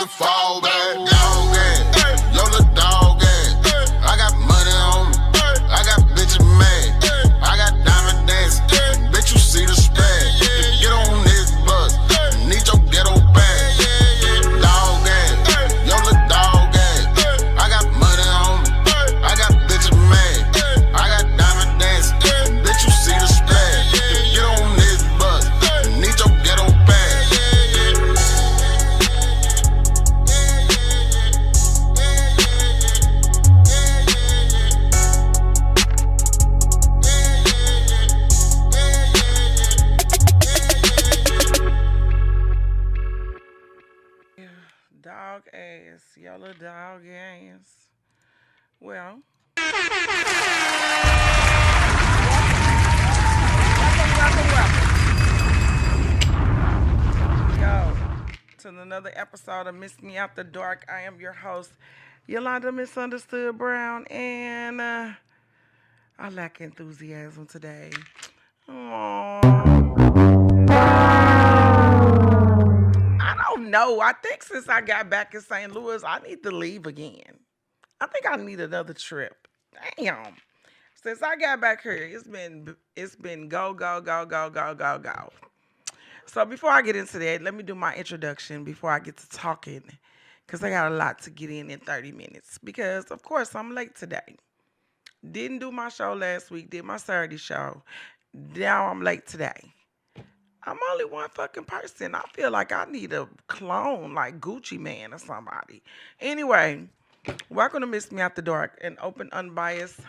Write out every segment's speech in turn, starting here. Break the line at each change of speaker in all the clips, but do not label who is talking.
can fall back. Dog ass, yo little dog ass. I got money on me, I got bitches mad. I got diamond dancing, bitch you see the spaz. Get on this bus, need your ghetto bag. Dog ass, yo little dog ass. I got money on me, I got bitches mad. I got diamond dancing, bitch you see the spaz. Get on this bus, need your ghetto bag.
Dog ass, yellow dog ass. Well, welcome. Yo, to another episode of Miss Me After Dark. I am your host, Yolanda Misunderstood Brown, and I lack enthusiasm today. I don't know. I think since I got back in St. Louis, I need to leave again. I think I need another trip. Damn. Since I got back here, it's been go, go, go, go, go, go, go. So before I get into that, let me do my introduction before I get to talking. Because I got a lot to get in 30 minutes. Because, of course, I'm late today. Didn't do my show last week. Did my Saturday show. Now I'm late today. I'm only one fucking person. I feel like I need a clone like Gucci Man or somebody. Anyway, welcome to Miss Me After Dark, an open, unbiased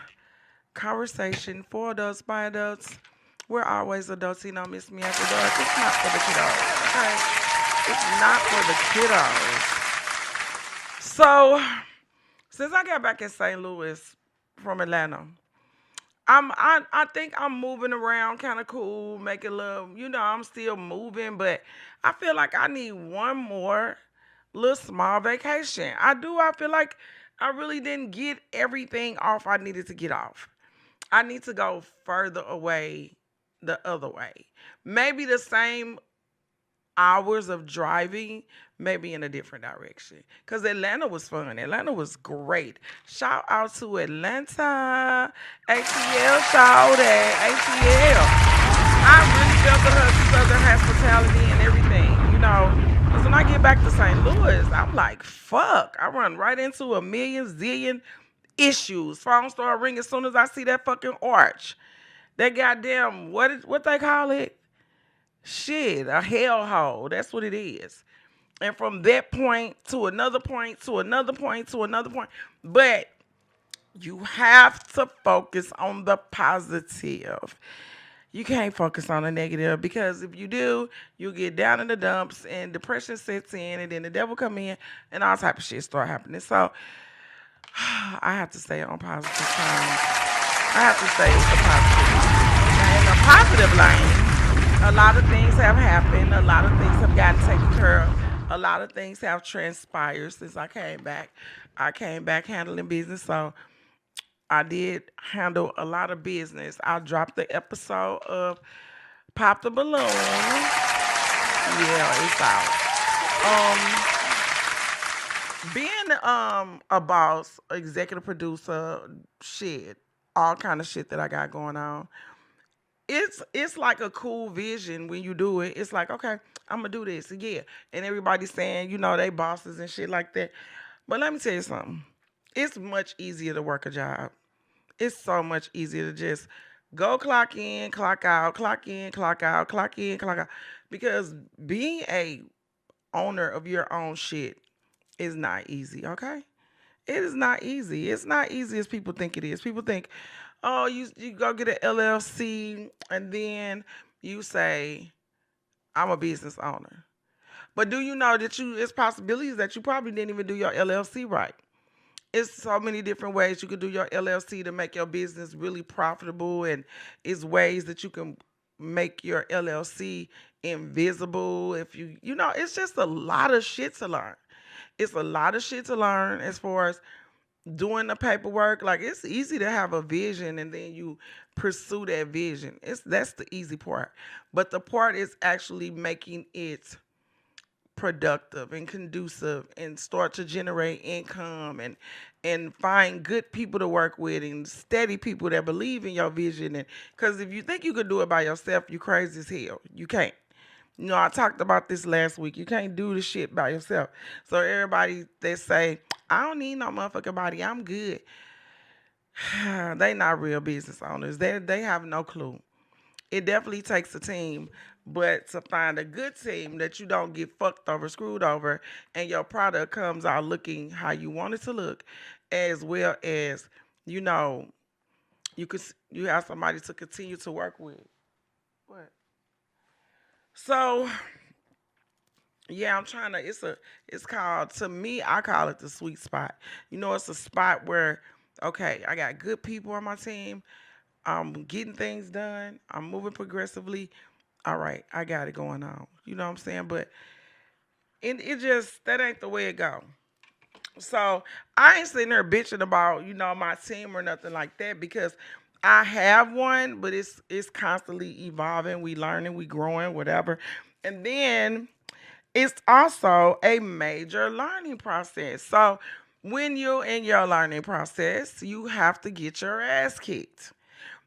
conversation for adults by adults. We're always adults, you know, Miss Me After Dark. It's not for the kiddos, okay? It's not for the kiddos. So, since I got back in St. Louis from Atlanta, I think I'm moving around kind of cool, making love. You know, I'm still moving, but I feel like I need one more little small vacation. I feel like I really didn't get everything off I needed to get off. I need to go further away the other way. Maybe the same hours of driving, maybe in a different direction. Because Atlanta was fun. Atlanta was great. Shout out to Atlanta. ATL, shout out ATL. I really felt the Southern hospitality and everything, you know. Because when I get back to St. Louis, I'm like, fuck. I run right into a million zillion issues. Phone start ringing as soon as I see that fucking arch. That goddamn, what they call it? Shit, a hellhole. That's what it is. And from that point to another point to another point to another point. But you have to focus on the positive. You can't focus on the negative, because if you do, you get down in the dumps and depression sets in, and then the devil come in and all type of shit start happening. So I have to stay on positive terms. I have to stay with the positive. Now, in the positive lane, a lot of things have happened. A lot of things have gotten taken care of. A lot of things have transpired since I came back. I came back handling business, so I did handle a lot of business. I dropped the episode of Pop the Balloon. Yeah, it's out. Being a boss, executive producer, shit, all kind of shit that I got going on. It's like a cool vision when you do it. It's like, okay, I'm gonna do this, yeah. And everybody's saying, you know, they bosses and shit like that. But let me tell you something. It's much easier to work a job. It's so much easier to just go clock in, clock out, clock in, clock out, clock in, clock out. Because being a owner of your own shit is not easy, okay? It is not easy. It's not easy as people think it is. People think, oh, you go get an LLC and then you say, I'm a business owner. But do you know that it's possibilities that you probably didn't even do your LLC right? It's so many different ways you could do your LLC to make your business really profitable, and it's ways that you can make your LLC invisible. If you know, it's just a lot of shit to learn. It's a lot of shit to learn as far as doing the paperwork. Like, it's easy to have a vision and then you pursue that vision. That's the easy part. But the part is actually making it productive and conducive and start to generate income and find good people to work with and steady people that believe in your vision. And because if you think you could do it by yourself, you crazy as hell. You can't. I talked about this last week. You can't do the shit by yourself. So everybody that say, I don't need no motherfucking body, I'm good. They not real business owners. They have no clue. It definitely takes a team, but to find a good team that you don't get fucked over, screwed over, and your product comes out looking how you want it to look, as well as you know you have somebody to continue to work with. What? So yeah, I'm trying to. It's called, to me, I call it the sweet spot. It's a spot where, okay, I got good people on my team. I'm getting things done. I'm moving progressively. All right, I got it going on. You know what I'm saying? But it just, that ain't the way it go. So I ain't sitting there bitching about, my team or nothing like that, because I have one, but it's constantly evolving. We learning, we growing, whatever. And then it's also a major learning process. So when you're in your learning process, you have to get your ass kicked.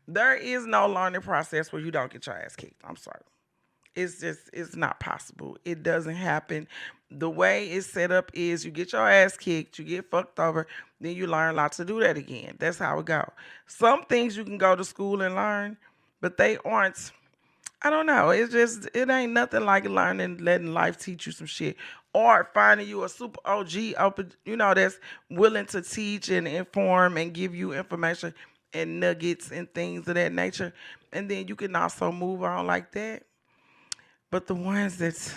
There is no learning process where you don't get your ass kicked. I'm sorry. It's not possible. It doesn't happen. The way it's set up is you get your ass kicked, you get fucked over, then you learn not to do that again. That's how it go. Some things you can go to school and learn, but they aren't, I don't know. It ain't nothing like learning, letting life teach you some shit. Or finding you a super OG, open, that's willing to teach and inform and give you information and nuggets and things of that nature. And then you can also move on like that. But the ones that,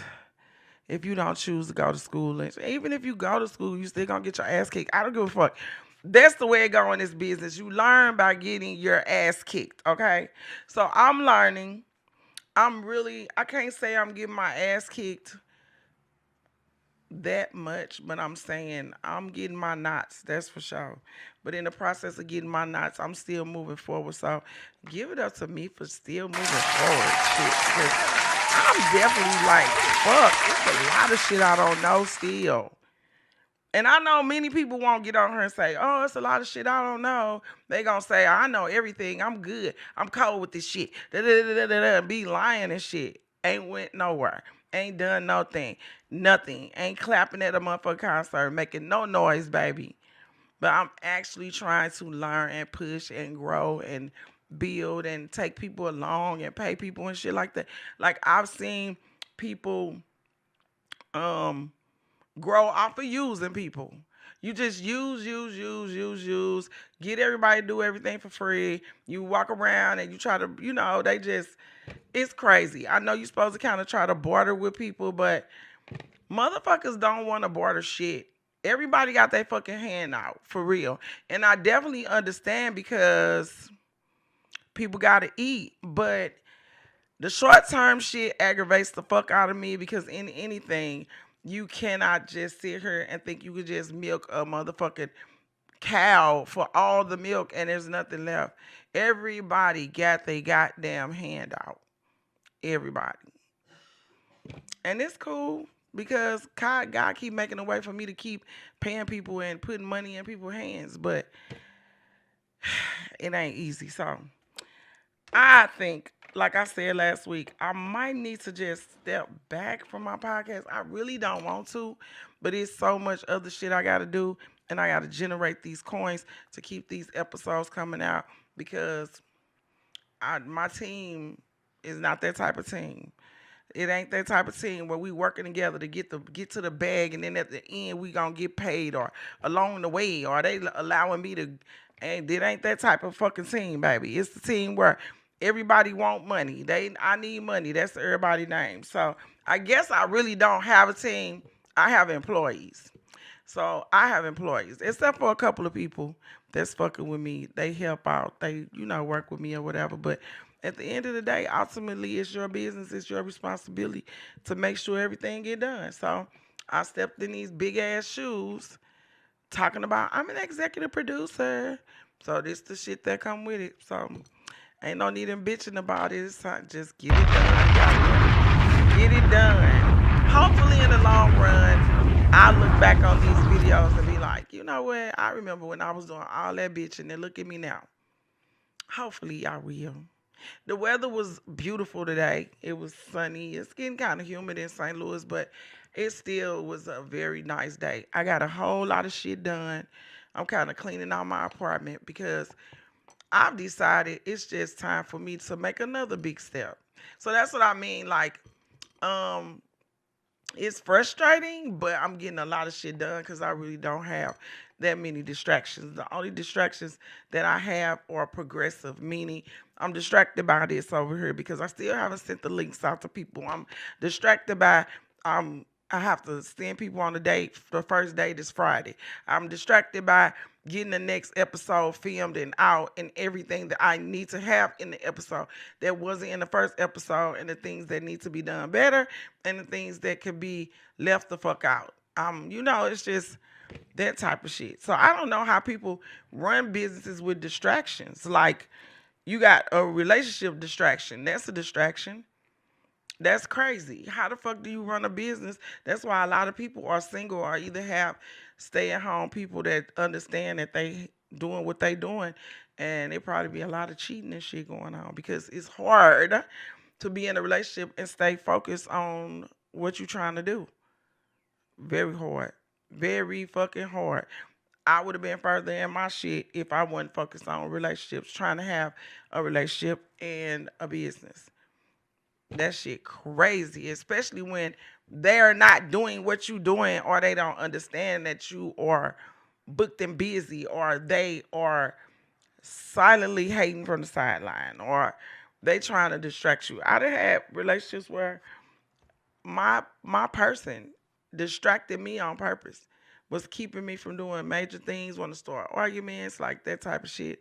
if you don't choose to go to school, and even if you go to school, you still gonna get your ass kicked. I don't give a fuck. That's the way it go in this business. You learn by getting your ass kicked, okay? So I'm learning. I can't say I'm getting my ass kicked that much, but I'm saying I'm getting my knots, that's for sure. But in the process of getting my knots, I'm still moving forward. So give it up to me for still moving forward. Shit, 'cause I'm definitely like, fuck, it's a lot of shit I don't know still. And I know many people won't get on her and say, oh, it's a lot of shit I don't know. They gonna say, I know everything. I'm good. I'm cold with this shit. Be lying and shit. Ain't went nowhere. Ain't done nothing. Nothing. Ain't clapping at a motherfucking concert. Making no noise, baby. But I'm actually trying to learn and push and grow and build and take people along and pay people and shit like that. Like I've seen people grow off of using people. You just use. Get everybody to do everything for free. You walk around and you try to, it's crazy. I know you're supposed to kind of try to barter with people, but motherfuckers don't want to barter shit. Everybody got their fucking hand out, for real. And I definitely understand because people got to eat, but the short-term shit aggravates the fuck out of me because in anything, you cannot just sit here and think you could just milk a motherfucking cow for all the milk and there's nothing left. Everybody got their goddamn hand out. Everybody. And it's cool because God keep making a way for me to keep paying people and putting money in people's hands, but it ain't easy. So I think, like I said last week, I might need to just step back from my podcast. I really don't want to, but it's so much other shit I got to do, and I got to generate these coins to keep these episodes coming out because my team is not that type of team. It ain't that type of team where we working together to get to the bag, and then at the end we gonna get paid, or along the way, or they allowing me to. And it ain't that type of fucking team, baby. It's the team where everybody want money. I need money. That's everybody's name. So I guess I really don't have a team. I have employees. So I have employees, except for a couple of people that's fucking with me. They help out. They, work with me or whatever. But at the end of the day, ultimately, it's your business. It's your responsibility to make sure everything get done. So I stepped in these big ass shoes talking about I'm an executive producer. So this the shit that come with it. So ain't no need in bitching about it. So just get it done. Get it done. hopefully in the long run, I look back on these videos and be like, you know what? I remember when I was doing all that bitching and look at me now. Hopefully I will. The weather was beautiful today. It was sunny. It's getting kind of humid in St. Louis, but it still was a very nice day. I got a whole lot of shit done. I'm kind of cleaning out my apartment because I've decided it's just time for me to make another big step. So that's what I mean. Like, um, it's frustrating, but I'm getting a lot of shit done because I really don't have that many distractions. The only distractions that I have are progressive, meaning I'm distracted by this over here because I still haven't sent the links out to people. I'm distracted by I have to send people on a date. The first date is Friday. I'm distracted by getting the next episode filmed and out and everything that I need to have in the episode that wasn't in the first episode and the things that need to be done better and the things that could be left the fuck out. It's just that type of shit. So I don't know how people run businesses with distractions. Like you got a relationship distraction. That's a distraction. That's crazy. How the fuck do you run a business? That's why a lot of people are single or either have stay-at-home people that understand that they doing what they doing, and it probably be a lot of cheating and shit going on because it's hard to be in a relationship and stay focused on what you're trying to do. Very hard. Very fucking hard. I would have been further in my shit if I wasn't focused on relationships, trying to have a relationship and a business. That shit crazy, especially when they're not doing what you doing or they don't understand that you are booked and busy or they are silently hating from the sideline or they trying to distract you. I done had relationships where my person distracted me on purpose, was keeping me from doing major things, want to start arguments, like that type of shit.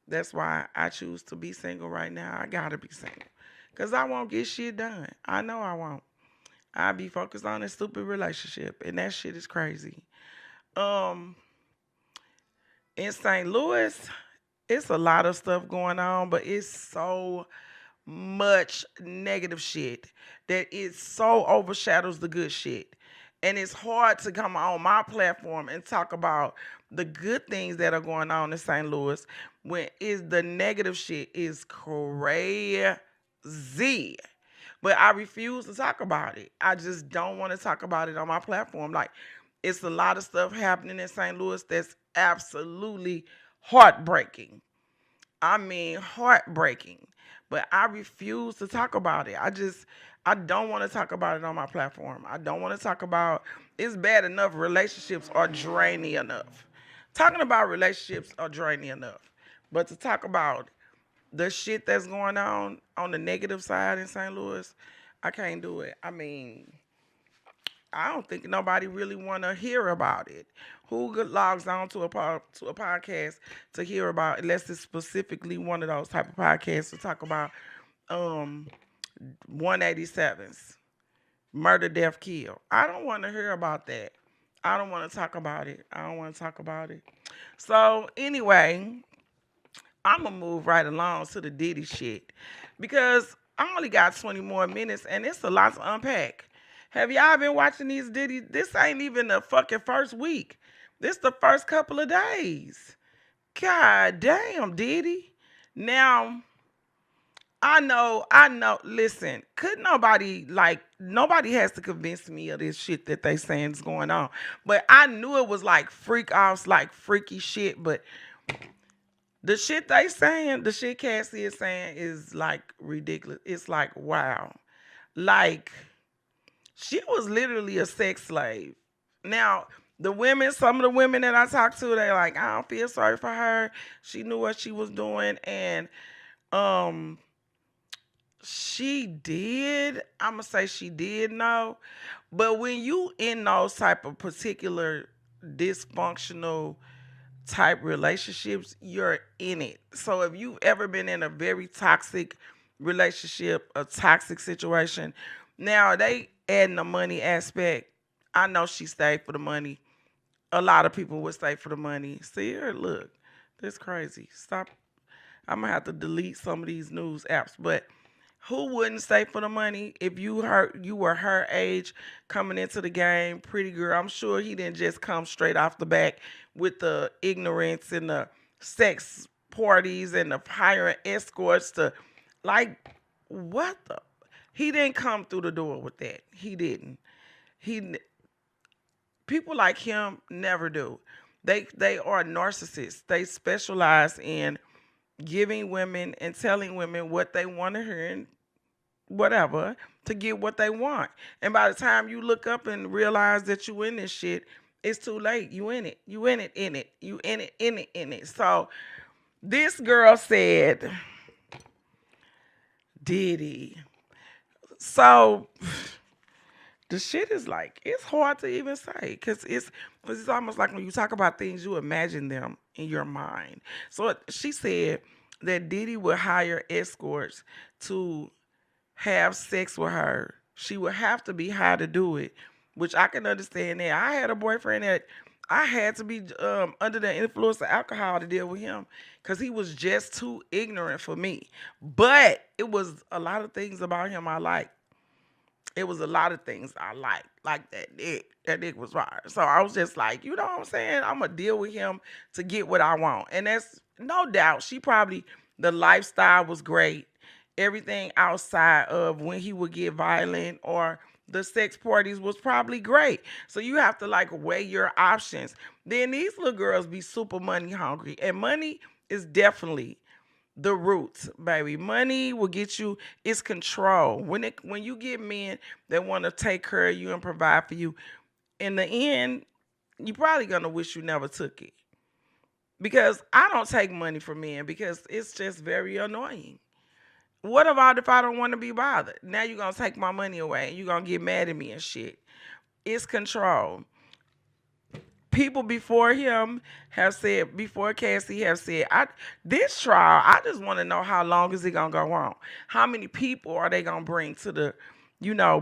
That's why I choose to be single right now. I gotta be single. Cause I won't get shit done. I know I won't. I'll be focused on a stupid relationship. And that shit is crazy. Um, in St. Louis, it's a lot of stuff going on, but it's so much negative shit that it so overshadows the good shit. And it's hard to come on my platform and talk about the good things that are going on in St. Louis when is the negative shit is crazy. But I refuse to talk about it. I just don't want to talk about it on my platform. Like, it's a lot of stuff happening in St. Louis that's absolutely heartbreaking. I mean, heartbreaking. But I refuse to talk about it. I don't want to talk about it on my platform. I don't want to talk about, it's bad enough relationships are draining enough. Talking about relationships are draining enough. But to talk about the shit that's going on the negative side in St. Louis, I can't do it. I mean, I don't think nobody really want to hear about it. Who logs on to a podcast to hear about, unless it's specifically one of those type of podcasts to talk about um 187s, murder, death, kill. I don't want to hear about that. I don't want to talk about it. I don't want to talk about it. So anyway, I'm gonna move right along to the Diddy shit because I only got 20 more minutes and it's a lot to unpack. Have y'all been watching these Diddy? This ain't even the fucking first week. This the first couple of days. God damn, Diddy. Now, I know. Listen, could nobody has to convince me of this shit that they saying is going on. But I knew it was like freak offs, like freaky shit. But the shit they saying, the shit Cassie is saying is like ridiculous. It's like, wow. Like, she was literally a sex slave. Now, some of the women that I talked to, they like, I don't feel sorry for her. She knew what she was doing. And um she did. I'ma say she did know. But when you in those type of particular dysfunctional type relationships, you're in it. So if you've ever been in a very toxic relationship, a toxic situation, now they adding the money aspect. I know she stayed for the money. A lot of people would stay for the money. See her, look, this crazy. Stop. I'm gonna have to delete some of these news apps, but Who wouldn't stay for the money if you were her age coming into the game, pretty girl? I'm sure he didn't just come straight off the back with the ignorance and the sex parties and the hiring escorts to like what the he didn't come through the door with that. He didn't. He People like him never do. They are narcissists. They specialize in giving women and telling women what they want to hear and whatever to get what they want. And by the time you look up and realize that you in this shit, it's too late. You in it. You in it, in it. You in it, in it, in it. So this girl said, Diddy. So the shit is like, it's hard to even say because it's almost like when you talk about things, you imagine them in your mind. So she said that Diddy would hire escorts to have sex with her. She would have to be high to do it, which I can understand that. I had a boyfriend that I had to be under the influence of alcohol to deal with him because he was just too ignorant for me. But it was a lot of things about him I liked. It was a lot of things I liked, like that dick. That dick was fire. So I was just like, you know what I'm saying? I'm going to deal with him to get what I want. And that's no doubt. The lifestyle was great. Everything outside of when he would get violent or the sex parties was probably great. So you have to like weigh your options. Then these little girls be super money hungry. And money is definitely the roots, baby. Money will get you, it's control. When you get men that want to take care of you and provide for you, in the end, you probably gonna wish you never took it. Because I don't take money from men because it's just very annoying. What about if I don't want to be bothered? Now you're gonna take my money away and you're gonna get mad at me and shit. It's control. People before him have said, before Cassie have said, this trial, I just want to know how long is it gonna go on? How many people are they gonna bring to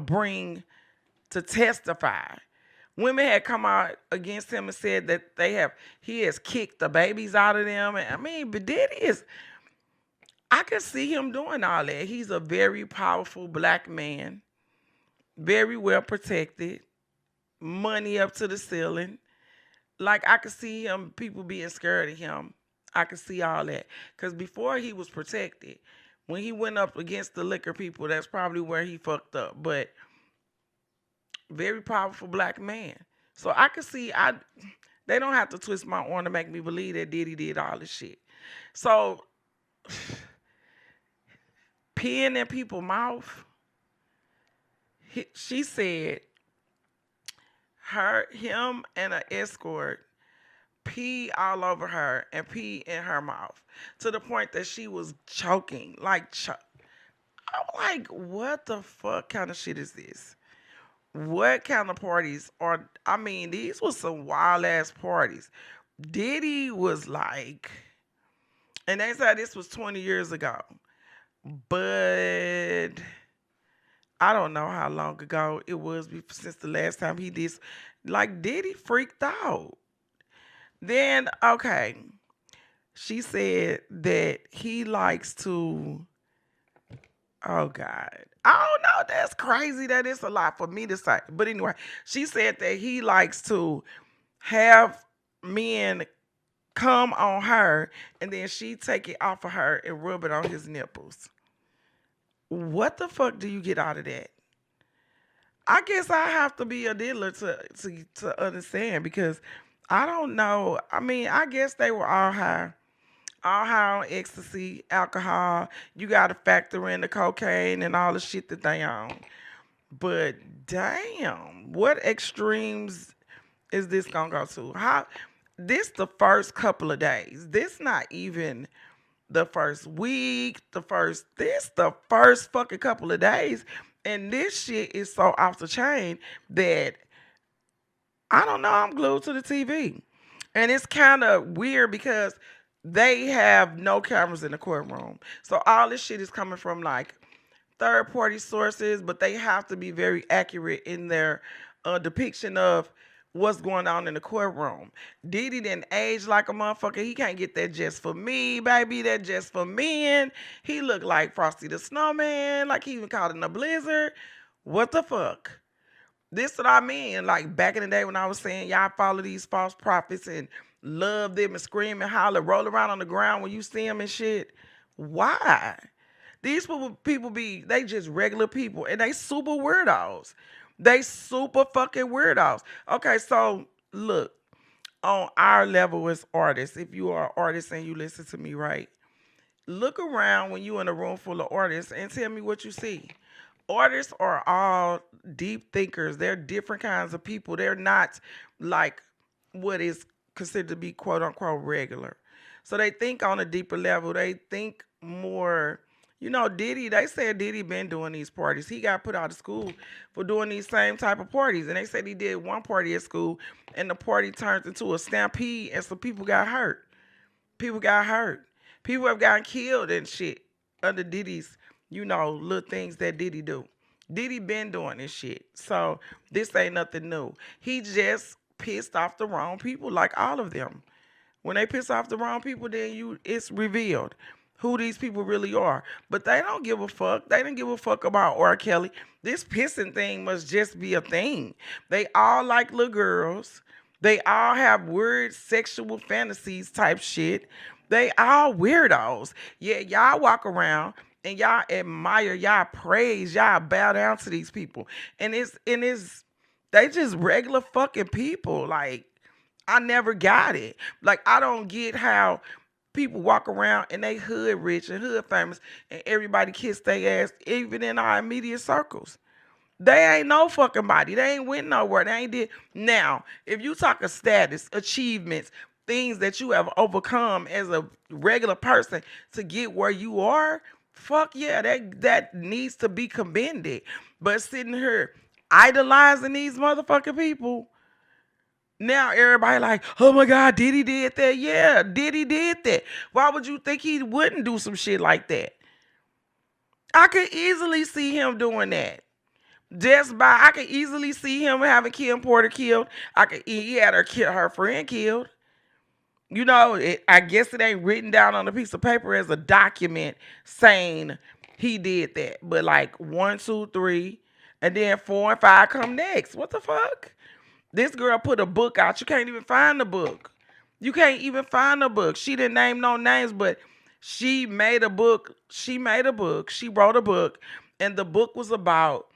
bring to testify? Women had come out against him and said that he has kicked the babies out of them. And I mean, but I could see him doing all that. He's a very powerful black man, very well protected, money up to the ceiling. Like, I could see people being scared of him. I could see all that. Because before he was protected, when he went up against the liquor people, that's probably where he fucked up. But very powerful black man. So I could see, they don't have to twist my arm to make me believe that Diddy did all this shit. So, peeing in people's mouth, she said, him and an escort pee all over her and pee in her mouth to the point that she was choking. I'm like, what the fuck kind of shit is this? What kind of parties are, I mean, these was some wild ass parties. Diddy was like, and they said this was 20 years ago, but I don't know how long ago it was since the last time he did. Like, Diddy freaked out. Then, okay, she said that he likes to, oh God. I don't know. That's crazy. That is a lot for me to say. But anyway, she said that he likes to have men come on her and then she take it off of her and rub it on his nipples. What the fuck do you get out of that? I guess I have to be a diddler to understand because I don't know. I mean, I guess they were all high on ecstasy, alcohol. You got to factor in the cocaine and all the shit that they own. But damn, what extremes is this gonna go to? This the first couple of days. This not even the first week, the first fucking couple of days. And this shit is so off the chain that I don't know, I'm glued to the TV. And it's kind of weird because they have no cameras in the courtroom. So all this shit is coming from like third party sources, but they have to be very accurate in their depiction of what's going on in the courtroom. Diddy didn't age like a motherfucker. He can't get that just for me, baby. That just for men. He looked like Frosty the Snowman, like he even caught in a blizzard. What the fuck? This what I mean. Like back in the day when I was saying y'all follow these false prophets and love them and scream and holler, roll around on the ground when you see them and shit. Why? These people they just regular people and they super weirdos. They super fucking weirdos. Okay, so look, on our level as artists, if you are an artist and you listen to me right, look around when you in a room full of artists and tell me what you see. Artists are all deep thinkers. They're different kinds of people. They're not like what is considered to be quote unquote regular. So they think on a deeper level. They think more. You know, Diddy, they said Diddy been doing these parties. He got put out of school for doing these same type of parties. And they said he did one party at school and the party turned into a stampede and some people got hurt. People got hurt. People have gotten killed and shit under Diddy's, little things that Diddy do. Diddy been doing this shit. So this ain't nothing new. He just pissed off the wrong people like all of them. When they piss off the wrong people, then it's revealed who these people really are. But they don't give a fuck. They didn't give a fuck about R. Kelly. This pissing thing must just be a thing. They all like little girls. They all have weird sexual fantasies type shit. They all weirdos. Yeah, y'all walk around and y'all admire, y'all praise, y'all bow down to these people. And they just regular fucking people. Like, I never got it. Like, I don't get how people walk around and they hood rich and hood famous and everybody kiss their ass, even in our immediate circles. They ain't no fucking body. They ain't went nowhere. They ain't did. Now, if you talk of status, achievements, things that you have overcome as a regular person to get where you are, fuck yeah, that needs to be commended. But sitting here idolizing these motherfucking people, now everybody like, oh my God, Diddy did that. Yeah, Diddy did that. Why would you think he wouldn't do some shit like that? I could easily see him doing that. I could easily see him having Kim Porter killed. He had her friend killed. I guess it ain't written down on a piece of paper as a document saying he did that. But like 1, 2, 3, and then 4 and 5 come next. What the fuck? This girl put a book out. You can't even find the book. You can't even find the book. She didn't name no names, but she made a book. She wrote a book, and the book was about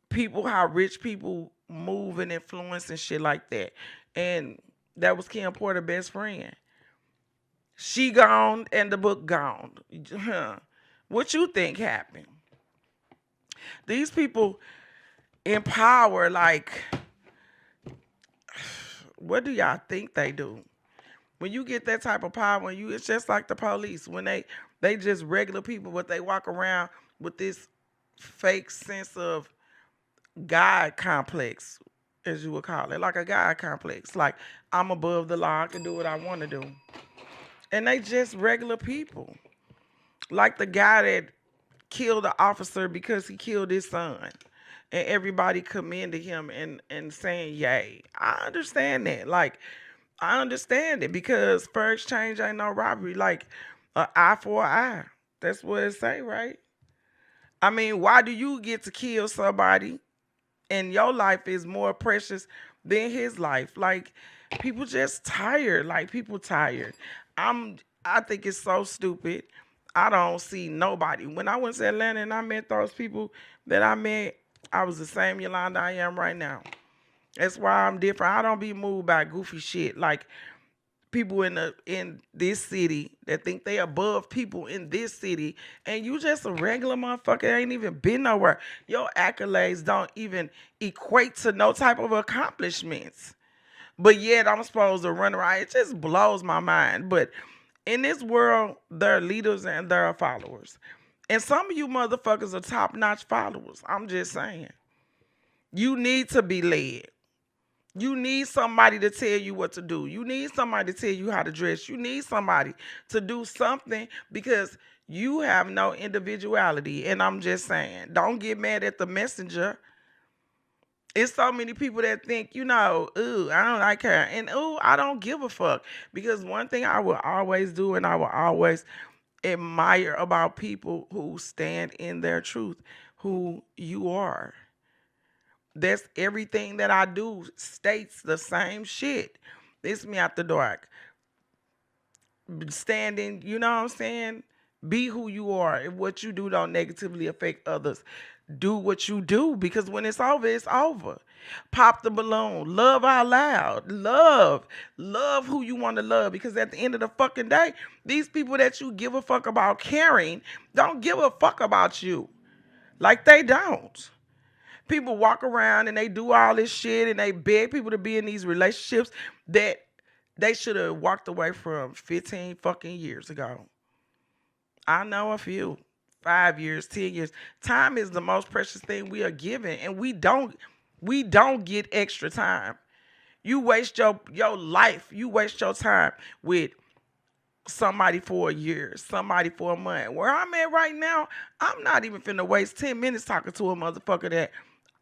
people, how rich people move and influence and shit like that. And that was Kim Porter's best friend. She gone and the book gone. What you think happened? These people in power, like, what do y'all think they do? When you get that type of power, it's just like the police. When they just regular people, but they walk around with this fake sense of God complex, as you would call it, like a God complex. Like, I'm above the law, I can do what I want to do. And they just regular people. Like the guy that killed the officer because he killed his son. And everybody commended him and saying, yay. I understand that. Like, I understand it because fair exchange ain't no robbery. Like, an eye for an eye. That's what it say, right? I mean, why do you get to kill somebody and your life is more precious than his life? Like, people just tired. Like, people tired. I think it's so stupid. I don't see nobody. When I went to Atlanta and I met those people that I met, I was the same Yolanda I am right now. That's why I'm different. I don't be moved by goofy shit. Like, people in this city that think they above people in this city, and you just a regular motherfucker, ain't even been nowhere. Your accolades don't even equate to no type of accomplishments. But yet I'm supposed to run around. It just blows my mind. But in this world, there are leaders and there are followers. And some of you motherfuckers are top-notch followers. I'm just saying. You need to be led. You need somebody to tell you what to do. You need somebody to tell you how to dress. You need somebody to do something because you have no individuality. And I'm just saying, don't get mad at the messenger. It's so many people that think, ooh, I don't like her. And ooh, I don't give a fuck. Because one thing I will always do and I will always admire about people who stand in their truth, who you are. That's everything that I do states the same shit. It's me out the dark. Standing, you know what I'm saying? Be who you are. If what you do don't negatively affect others, do what you do, because when it's over, it's over. Pop the balloon. Love out loud. Love who you want to love, because at the end of the fucking day, these people that you give a fuck about caring don't give a fuck about you. Like they don't. People walk around and they do all this shit and they beg people to be in these relationships that they should have walked away from 15 fucking years ago. I know a few. 5 years, 10 years. Time is the most precious thing we are given, and we don't get extra time. You waste your life, you waste your time with somebody for a year, somebody for a month. Where I'm at right now, I'm not even finna waste 10 minutes talking to a motherfucker that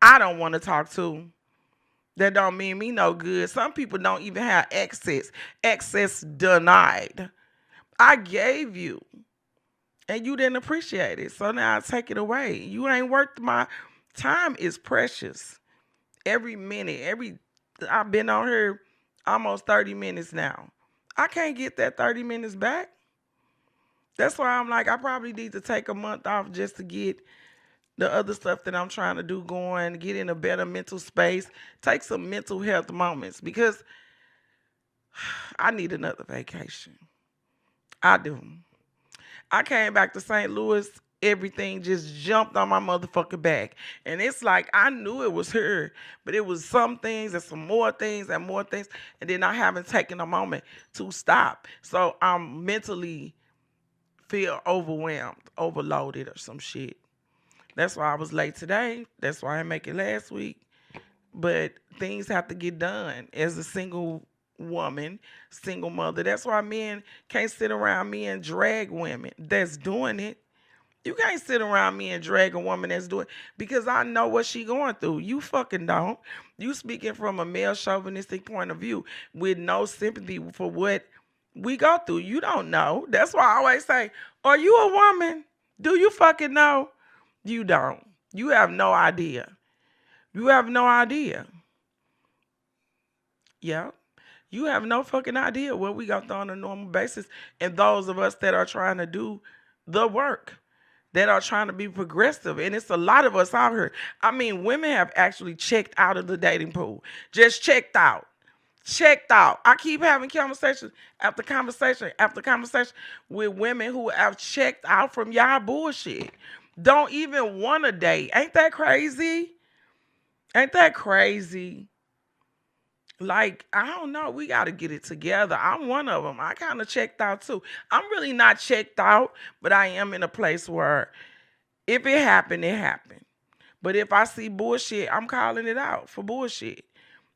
I don't want to talk to. That don't mean me no good. Some people don't even have access. Access denied. I gave you, and you didn't appreciate it. So now I take it away. You ain't worth my time. Is precious. Every minute, I've been on here almost 30 minutes now. I can't get that 30 minutes back. That's why I'm like, I probably need to take a month off just to get the other stuff that I'm trying to do going, get in a better mental space, take some mental health moments, because I need another vacation. I do. I came back to St. Louis, everything just jumped on my motherfucking back. And it's like I knew it was her, but it was some things and some more things and more things. And then I haven't taken a moment to stop. So I'm mentally feel overwhelmed, overloaded or some shit. That's why I was late today. That's why I didn't make it last week. But things have to get done as a single woman, single mother. That's why men can't sit around me and drag women that's doing it. You can't sit around me and drag a woman that's doing it, because I know what she going through. You fucking don't. You speaking from a male chauvinistic point of view with no sympathy for what we go through. You don't know. That's why I always say, are you a woman? Do you fucking know? You don't. You have no idea. You have no idea. Yeah. You have no fucking idea what we go through on a normal basis. And those of us that are trying to do the work, that are trying to be progressive. And it's a lot of us out here. I mean, women have actually checked out of the dating pool. Just checked out. Checked out. I keep having conversation after conversation after conversation with women who have checked out from y'all bullshit. Don't even want to date. Ain't that crazy? Ain't that crazy? Like, I don't know. We got to get it together. I'm one of them. I kind of checked out too. I'm really not checked out, but I am in a place where if it happened, it happened. But if I see bullshit, I'm calling it out for bullshit.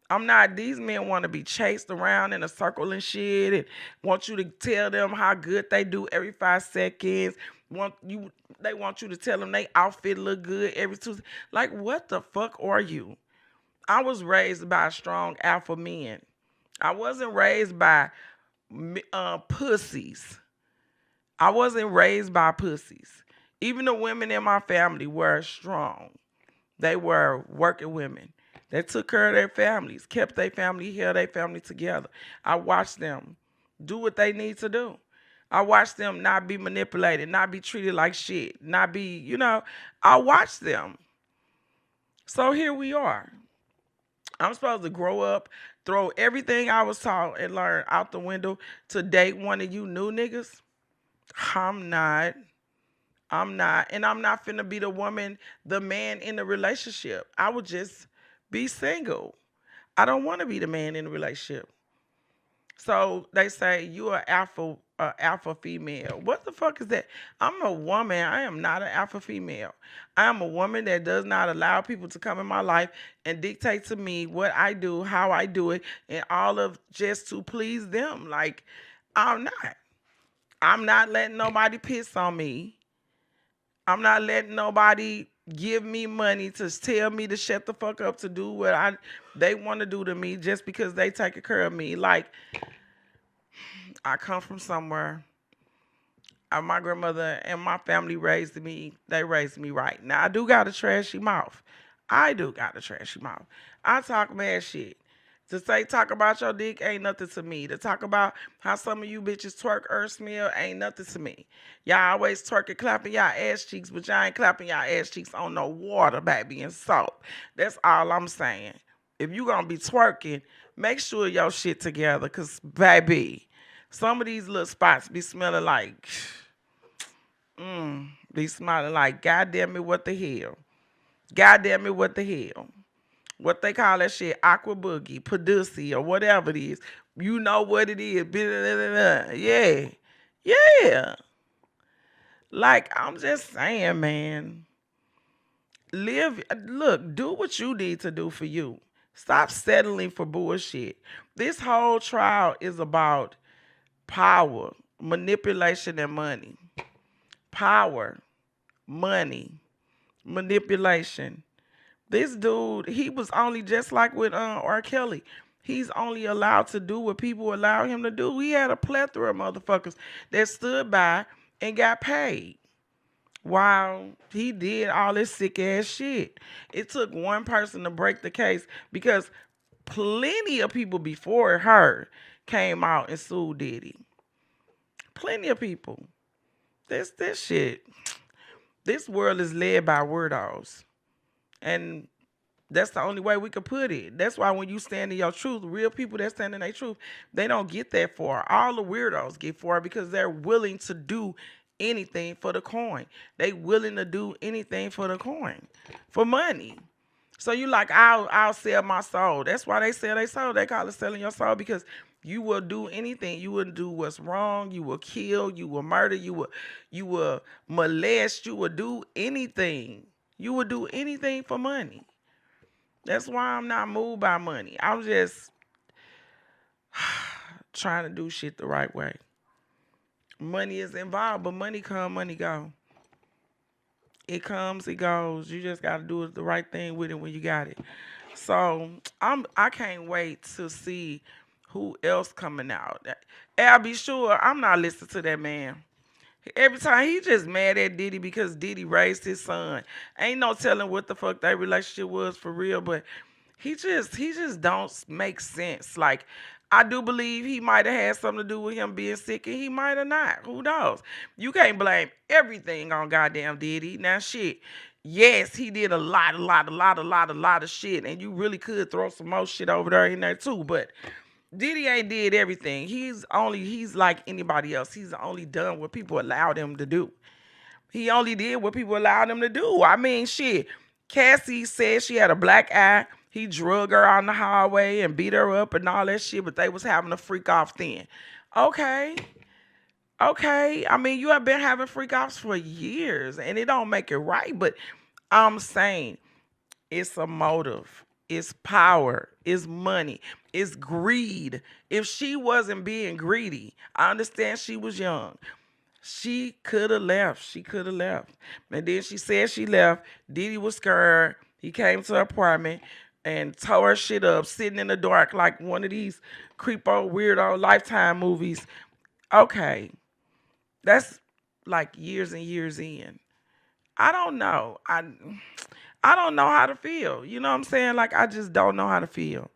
I'm not, these men want to be chased around in a circle and shit and want you to tell them how good they do every 5 seconds. They want you to tell them they outfit look good every 2. Like, what the fuck are you? I was raised by strong alpha men. I wasn't raised by pussies. I wasn't raised by pussies. Even the women in my family were strong. They were working women. They took care of their families, kept their family, held their family together. I watched them do what they need to do. I watched them not be manipulated, not be treated like shit, not be, I watched them. So here we are. I'm supposed to grow up, throw everything I was taught and learned out the window to date one of you new niggas? I'm not. And I'm not finna be the woman, the man in the relationship. I would just be single. I don't want to be the man in the relationship. So they say you are alpha female. What the fuck is that? I'm a woman. I am not an alpha female. I am a woman that does not allow people to come in my life and dictate to me what I do, how I do it, and all of just to please them. Like, I'm not. I'm not letting nobody piss on me. I'm not letting nobody give me money to tell me to shut the fuck up to do what they want to do to me just because they taking care of me. Like, I come from somewhere. My grandmother and my family raised me. They raised me right. Now I do got a trashy mouth. I do got a trashy mouth. I talk mad shit. To say talk about your dick ain't nothing to me. To talk about how some of you bitches twerk earth smell ain't nothing to me. Y'all always twerking, clapping y'all ass cheeks, but y'all ain't clapping y'all ass cheeks on no water, baby, and salt. That's all I'm saying. If you gonna be twerking, make sure your shit together, cause baby, some of these little spots be smelling like, be smelling like, goddamn it, what the hell? Goddamn it, what the hell? What they call that shit, aqua boogie, padusi, or whatever it is. You know what it is. Yeah. Yeah. Like, I'm just saying, man. Look, do what you need to do for you. Stop settling for bullshit. This whole trial is about power, manipulation, and money. Power, money, manipulation. This dude, he was only just like with R. Kelly. He's only allowed to do what people allow him to do. He had a plethora of motherfuckers that stood by and got paid while he did all this sick ass shit. It took one person to break the case because plenty of people before her came out and sued Diddy. Plenty of people. This shit. This world is led by weirdos. And that's the only way we could put it. That's why when you stand in your truth, real people that stand in their truth, they don't get that far. All the weirdos get far because they're willing to do anything for the coin. They willing to do anything for the coin, for money. So you like, I'll sell my soul. That's why they sell their soul. They call it selling your soul because you will do anything. You will do what's wrong. You will kill. You will murder. You will molest. You will do anything. You will do anything for money. That's why I'm not moved by money. I'm just trying to do shit the right way. Money is involved, but money come, money go. It comes, it goes. You just gotta do the right thing with it when you got it. So I can't wait to see who else coming out. And I'll be sure I'm not listening to that man. Every time he just mad at Diddy because Diddy raised his son. Ain't no telling what the fuck that relationship was for real, but he just don't make sense. Like, I do believe he might have had something to do with him being sick, and he might have not. Who knows? You can't blame everything on goddamn Diddy. Now shit. Yes, he did a lot of shit, and you really could throw some more shit over there in there too, but Diddy ain't did everything. He's like anybody else. He's only done what people allowed him to do. He only did what people allowed him to do. I mean, shit. Cassie said she had a black eye. He drug her on the highway and beat her up and all that shit, but they was having a freak off then. Okay. I mean, you have been having freak offs for years, and it don't make it right, but I'm saying it's a motive. It's power. It's money. It's greed. If she wasn't being greedy, I understand she was young. She could have left. She could have left. And then she said she left. Diddy was scared. He came to her apartment and tore her shit up, sitting in the dark like one of these creepo, weirdo Lifetime movies. Okay. That's like years and years in. I don't know. I don't know how to feel. You know what I'm saying? Like, I just don't know how to feel.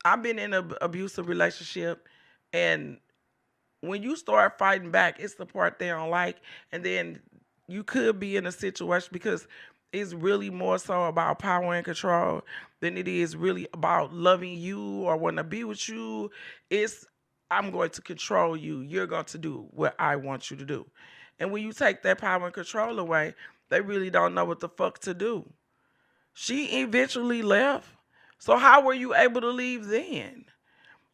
I've been in an abusive relationship, and when you start fighting back, it's the part they don't like, and then you could be in a situation because it's really more so about power and control than it is really about loving you or wanting to be with you. It's, I'm going to control you. You're going to do what I want you to do. And when you take that power and control away, they really don't know what the fuck to do. She eventually left. So how were you able to leave then?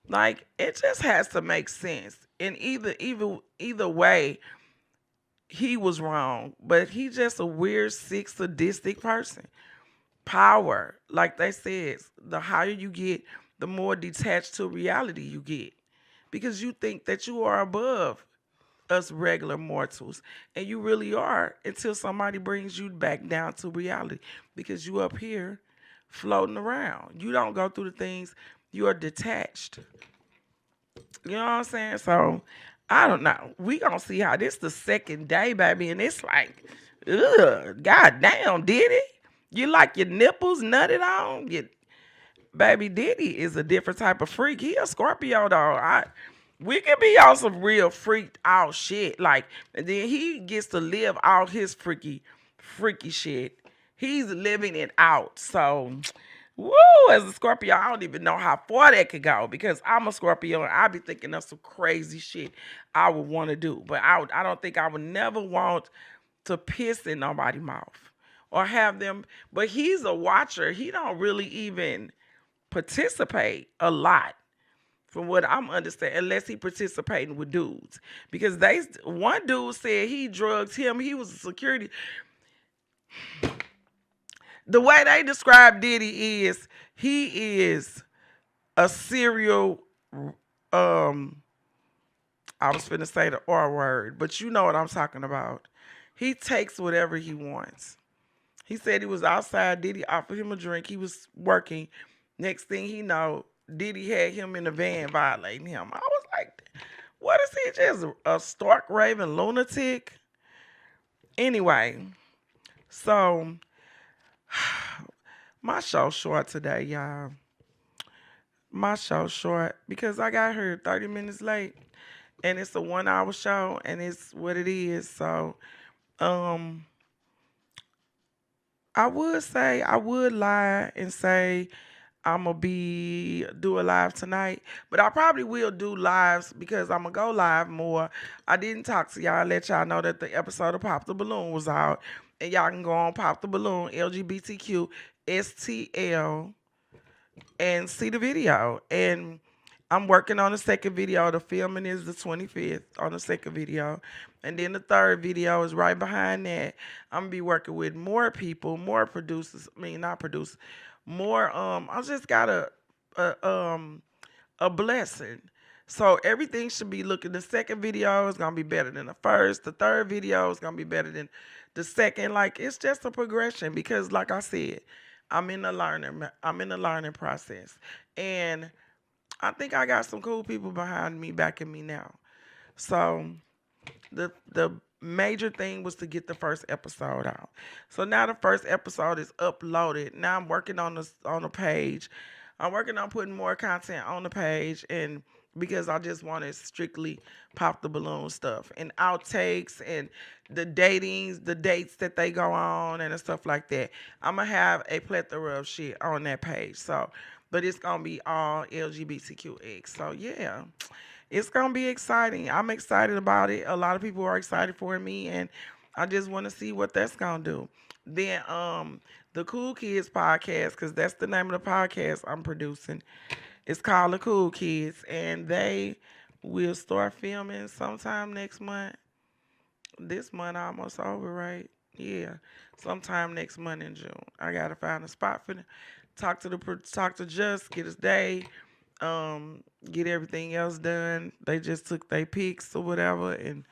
Like, it just has to make sense. And either way, he was wrong. But he's just a weird, sick, sadistic person. Power, like they said, the higher you get, the more detached to reality you get. Because you think that you are above us regular mortals. And you really are until somebody brings you back down to reality because you up here floating around. You don't go through the things, you are detached. You know what I'm saying? So I don't know. We gonna see how this the second day, baby, and it's like, ugh, goddamn, Diddy. You like your nipples nutted on? Baby, Diddy is a different type of freak. He a Scorpio though. We can be on some real freaked out shit. Like, and then he gets to live out his freaky shit. He's living it out. So, woo, as a Scorpio, I don't even know how far that could go because I'm a Scorpio and I be thinking of some crazy shit I would want to do. But I don't think I would never want to piss in nobody's mouth or have them. But he's a watcher. He don't really even participate a lot from what I'm understanding, unless he participating with dudes. Because one dude said he drugged him. He was a security. The way they describe Diddy is he is a serial. I was finna say the R word, but you know what I'm talking about. He takes whatever he wants. He said he was outside. Diddy offered him a drink. He was working. Next thing he know, Diddy had him in the van violating him. I was like, what is he, just a stark raving lunatic? Anyway, so my show's short today, y'all. My show's short because I got here 30 minutes late. And it's a 1-hour show and it's what it is. So I would lie and say I'm gonna do a live tonight, but I probably will do lives because I'm gonna go live more. I didn't talk to y'all, let y'all know that the episode of Pop the Balloon was out, and y'all can go on Pop the Balloon LGBTQ STL and see the video. And I'm working on the second video. The filming is the 25th on the second video. And then the third video is right behind that. I'm going to be working with more people, more producers. I mean, not producers. More, I just got a blessing. So everything should be looking. The second video is going to be better than the first. The third video is going to be better than the second. Like, it's just a progression because, like I said, I'm in the learning process. And I think I got some cool people behind me backing me now. So the major thing was to get the first episode out. So now the first episode is uploaded. Now I'm working on the page. I'm working on putting more content on the page, and because I just wanted strictly Pop the Balloon stuff and outtakes and the dates that they go on and stuff like that. I'm gonna have a plethora of shit on that page. So, but it's gonna be all LGBTQX. So yeah, it's gonna be exciting. I'm excited about it. A lot of people are excited for me, and I just want to see what that's gonna do. Then the Cool Kids podcast, because that's the name of the podcast I'm producing. It's called The Cool Kids, and they will start filming sometime next month. This month almost over, right? Yeah, sometime next month in June. I gotta find a spot for them. Talk to Just, get his day, get everything else done. They just took their pics or whatever, and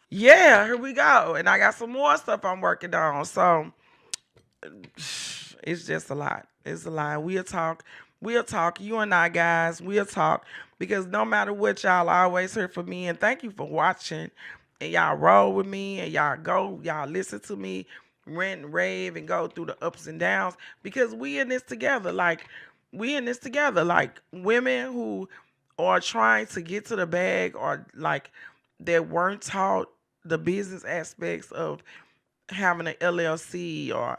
yeah, here we go. And I got some more stuff I'm working on. So it's just a lot. It's a lot. We'll talk. You and I, guys, we'll talk. Because no matter what, y'all always here for me. And thank you for watching. And y'all roll with me. And y'all listen to me rant and rave and go through the ups and downs. Because we in this together. Like, women who are trying to get to the bag, or like that weren't taught the business aspects of having an LLC or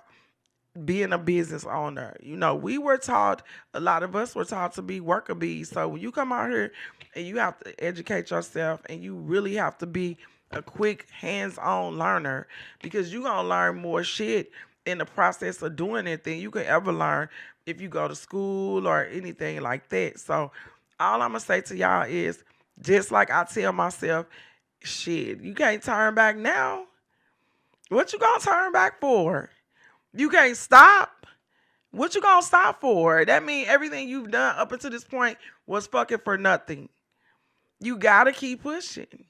being a business owner. You know, a lot of us were taught to be worker bees. So when you come out here and you have to educate yourself, and you really have to be a quick hands-on learner, because you're going to learn more shit in the process of doing it than you could ever learn if you go to school or anything like that. So all I'm going to say to y'all is, just like I tell myself, shit, you can't turn back now. What you going to turn back for? You can't stop. What you gonna stop for? That means everything you've done up until this point was fucking for nothing. You gotta keep pushing.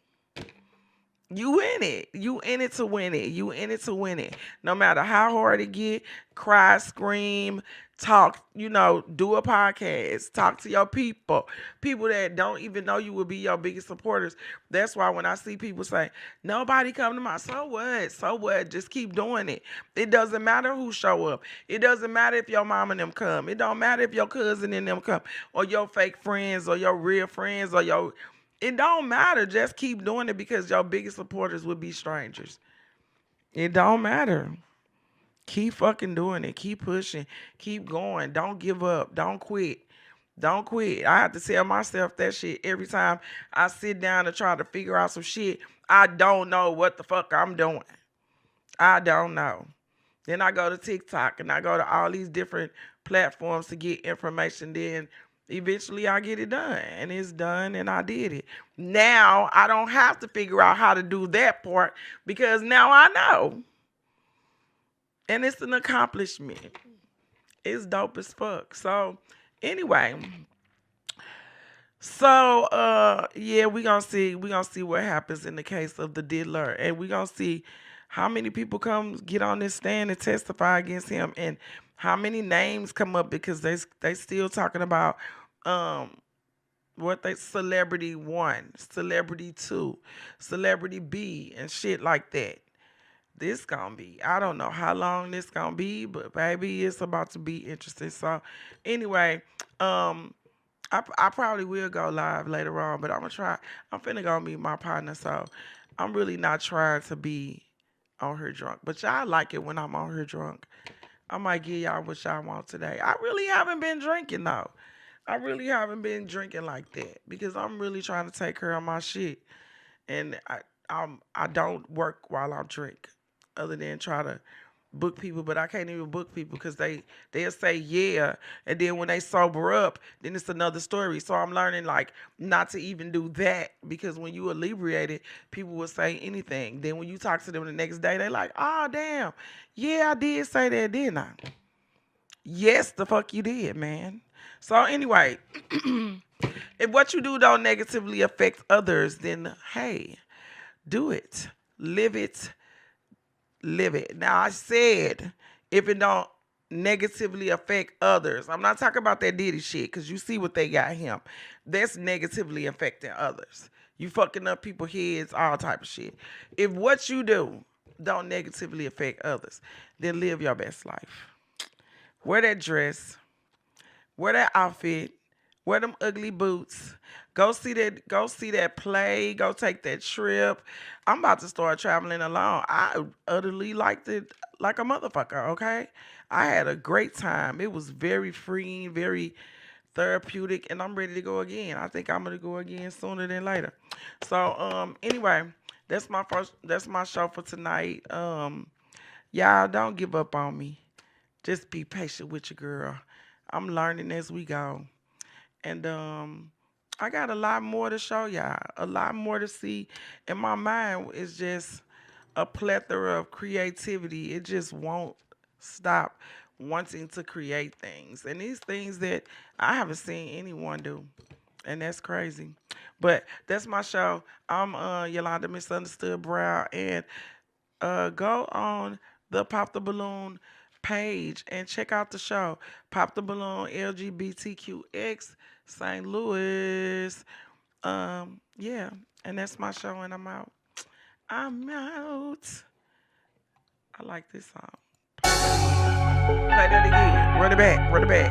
You in it. You in it to win it. You in it to win it. No matter how hard it get, cry, scream, talk, do a podcast, talk to your people. People that don't even know you will be your biggest supporters. That's why when I see people say, nobody come to my, so what? So what? Just keep doing it. It doesn't matter who show up. It doesn't matter if your mom and them come. It don't matter if your cousin and them come, or your fake friends, or your real friends, or your, it don't matter. Just keep doing it because your biggest supporters will be strangers. It don't matter. Keep fucking doing it. Keep pushing. Keep going. Don't give up. Don't quit. Don't quit. I have to tell myself that shit every time I sit down and try to figure out some shit. I don't know what the fuck I'm doing. I don't know. Then I go to TikTok and I go to all these different platforms to get information. Then eventually I get it done, and it's done, and I did it. Now I don't have to figure out how to do that part because now I know. And it's an accomplishment. It's dope as fuck. So anyway, yeah, we gonna see what happens in the case of the diddler, and we gonna see how many people come get on this stand and testify against him, and how many names come up because they still talking about what they celebrity 1, celebrity 2, celebrity B, and shit like that. This gonna be, I don't know how long this gonna be, but baby, it's about to be interesting. So anyway, I probably will go live later on, but I'm finna go meet my partner, so I'm really not trying to be on her drunk. But y'all like it when I'm on her drunk. I might give y'all what y'all want today. I really haven't been drinking though. I really haven't been drinking like that because I'm really trying to take care of my shit, and I don't work while I drink, other than try to book people, but I can't even book people because they'll say yeah, and then when they sober up, then it's another story. So I'm learning like not to even do that, because when you inebriated, people will say anything. Then when you talk to them the next day, they like, oh damn, yeah, I did say that, didn't I? Yes, the fuck you did, man. So anyway, if what you do don't negatively affect others, then hey, do it, live it. Live it. Now I said if it don't negatively affect others. I'm not talking about that Diddy shit, because you see what they got him. That's negatively affecting others. You fucking up people's heads, all type of shit. If what you do don't negatively affect others, then live your best life. Wear that dress. Wear that outfit. Wear them ugly boots. Go see that play. Go take that trip. I'm about to start traveling alone. I utterly liked it like a motherfucker, okay? I had a great time. It was very freeing, very therapeutic, and I'm ready to go again. I think I'm gonna go again sooner than later. So anyway, that's my show for tonight. Y'all don't give up on me. Just be patient with your girl. I'm learning as we go. And I got a lot more to show y'all, a lot more to see. And my mind is just a plethora of creativity. It just won't stop wanting to create things. And these things that I haven't seen anyone do. And that's crazy. But that's my show. I'm Yolanda Misunderstood Brown. And go on the Pop the Balloon page and check out the show. Pop the Balloon LGBTQX St. Louis. Yeah, and that's my show, and I'm out. I'm out. I like this song. Play that again. Run it back.